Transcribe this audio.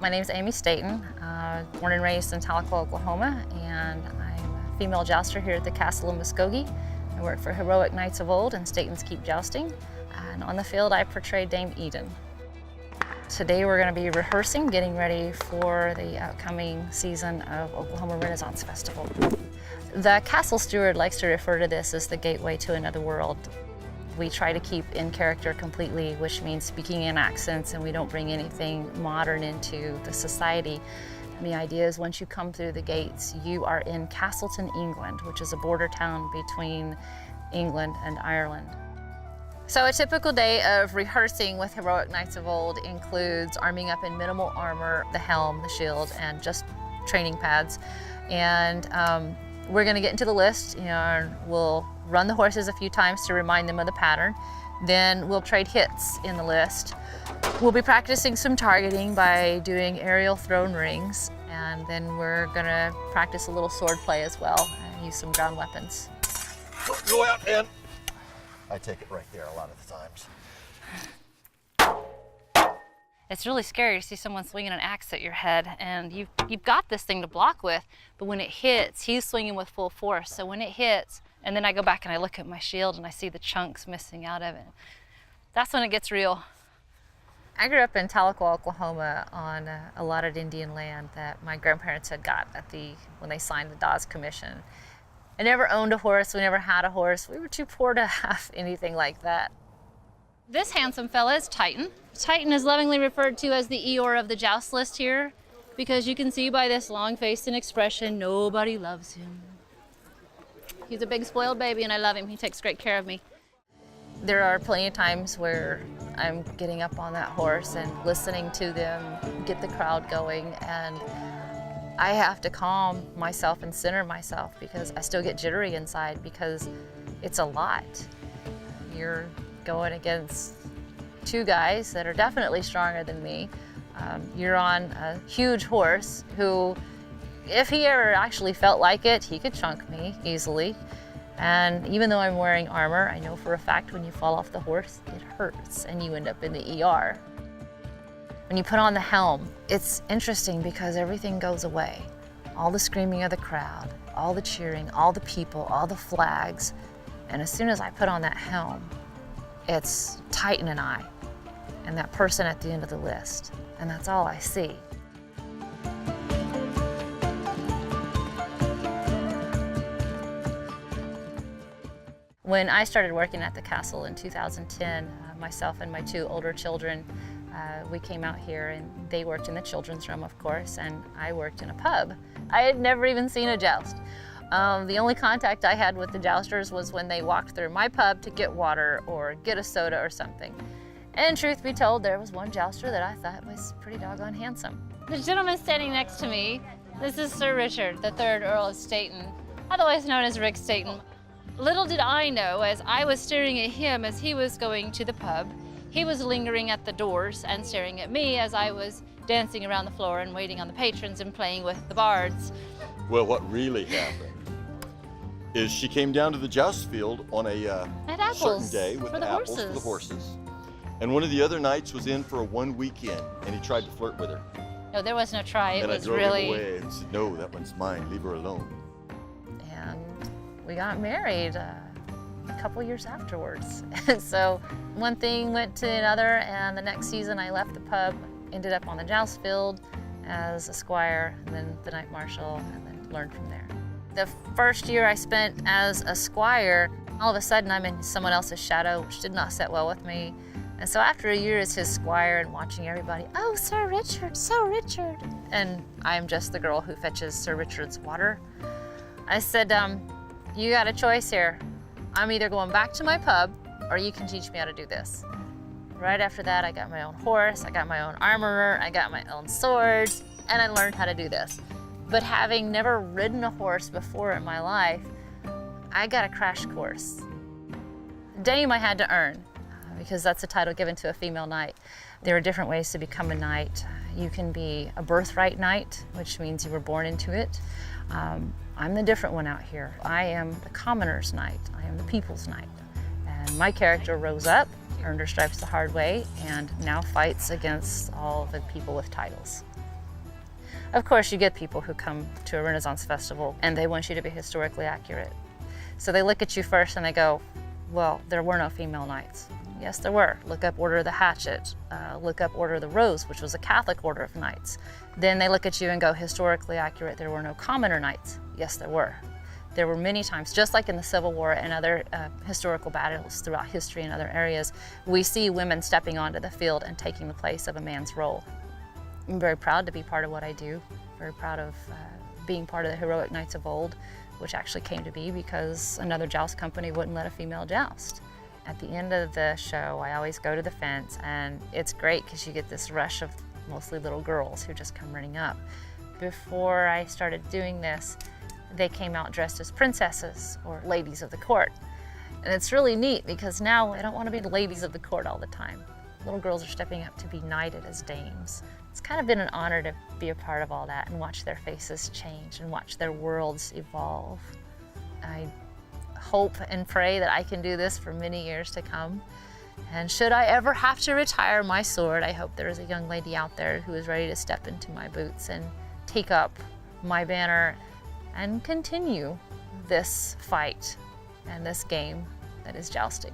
My name's Amy Staton, born and raised in Tahlequah, Oklahoma, and I'm a female jouster here at the Castle of Muskogee. I work for heroic knights of old and Staton's Keep Jousting, and on the field I portray Dame Eden. Today we're going to be rehearsing, getting ready for the upcoming season of Oklahoma Renaissance Festival. The castle steward likes to refer to this as the gateway to another world. We try to keep in character completely, which means speaking in accents, and we don't bring anything modern into the society. And the idea is once you come through the gates, you are in Castleton, England, which is a border town between England and Ireland. So a typical day of rehearsing with heroic knights of old includes arming up in minimal armor, the helm, the shield, and just training pads. And we're going to get into the list. We'll run the horses a few times to remind them of the pattern. Then we'll trade hits in the list. We'll be practicing some targeting by doing aerial thrown rings. And then we're going to practice a little sword play as well and use some ground weapons. Go out, and I take it right there a lot of the times. It's really scary to see someone swinging an axe at your head, and you've got this thing to block with, but when it hits, he's swinging with full force. So when it hits, and then I go back and I look at my shield and I see the chunks missing out of it, that's when it gets real. I grew up in Tahlequah, Oklahoma on a lot of Indian land that my grandparents had got when they signed the Dawes Commission. I never owned a horse, we never had a horse. We were too poor to have anything like that. This handsome fella is Titan. Titan is lovingly referred to as the Eeyore of the joust list here, because you can see by this long face and expression, nobody loves him. He's a big spoiled baby and I love him. He takes great care of me. There are plenty of times where I'm getting up on that horse and listening to them get the crowd going, and I have to calm myself and center myself because I still get jittery inside because it's a lot. You're going against two guys that are definitely stronger than me. You're on a huge horse who, if he ever actually felt like it, he could chunk me easily. And even though I'm wearing armor, I know for a fact when you fall off the horse, it hurts and you end up in the ER. When you put on the helm, it's interesting because everything goes away. All the screaming of the crowd, all the cheering, all the people, all the flags. And as soon as I put on that helm, it's Titan and I, and that person at the end of the list. And that's all I see. When I started working at the castle in 2010, myself and my two older children, we came out here and they worked in the children's room, of course, and I worked in a pub. I had never even seen a joust. The only contact I had with the jousters was when they walked through my pub to get water or get a soda or something. And truth be told, there was one jouster that I thought was pretty doggone handsome. The gentleman standing next to me, this is Sir Richard, the 3rd Earl of Staton, otherwise known as Rick Staton. Little did I know, as I was staring at him as he was going to the pub, he was lingering at the doors and staring at me as I was dancing around the floor and waiting on the patrons and playing with the bards. Well, what really happened is she came down to the joust field on a certain day with apples for the horses. And one of the other knights was in for a 1 weekend, and he tried to flirt with her. No, there was no try. It was really... And I drove him away and said, no, that one's mine, leave her alone. And we got married a couple years afterwards. So one thing went to another, and the next season I left the pub, ended up on the joust field as a squire, and then the knight marshal, and then learned from there. The first year I spent as a squire, all of a sudden I'm in someone else's shadow, which did not sit well with me. And so after a year as his squire and watching everybody, oh, Sir Richard, Sir Richard. And I'm just the girl who fetches Sir Richard's water. I said, you got a choice here. I'm either going back to my pub or you can teach me how to do this. Right after that, I got my own horse, I got my own armorer, I got my own swords, and I learned how to do this. But having never ridden a horse before in my life, I got a crash course. Dame I had to earn, because that's a title given to a female knight. There are different ways to become a knight. You can be a birthright knight, which means you were born into it. I'm the different one out here. I am the commoner's knight. I am the people's knight. And my character rose up, earned her stripes the hard way, and now fights against all the people with titles. Of course, you get people who come to a Renaissance festival and they want you to be historically accurate. So they look at you first and they go, well, there were no female knights. Yes, there were. Look up Order of the Hatchet. Look up Order of the Rose, which was a Catholic order of knights. Then they look at you and go, historically accurate, there were no commoner knights. Yes, there were. There were many times, just like in the Civil War and other historical battles throughout history in other areas, we see women stepping onto the field and taking the place of a man's role. I'm very proud to be part of what I do. Very proud of being part of the heroic knights of old, which actually came to be because another joust company wouldn't let a female joust. At the end of the show, I always go to the fence, and it's great because you get this rush of mostly little girls who just come running up. Before I started doing this, they came out dressed as princesses or ladies of the court. And it's really neat because now I don't want to be the ladies of the court all the time. Little girls are stepping up to be knighted as dames. It's kind of been an honor to be a part of all that and watch their faces change and watch their worlds evolve. I hope and pray that I can do this for many years to come. And should I ever have to retire my sword, I hope there is a young lady out there who is ready to step into my boots and take up my banner and continue this fight and this game that is jousting.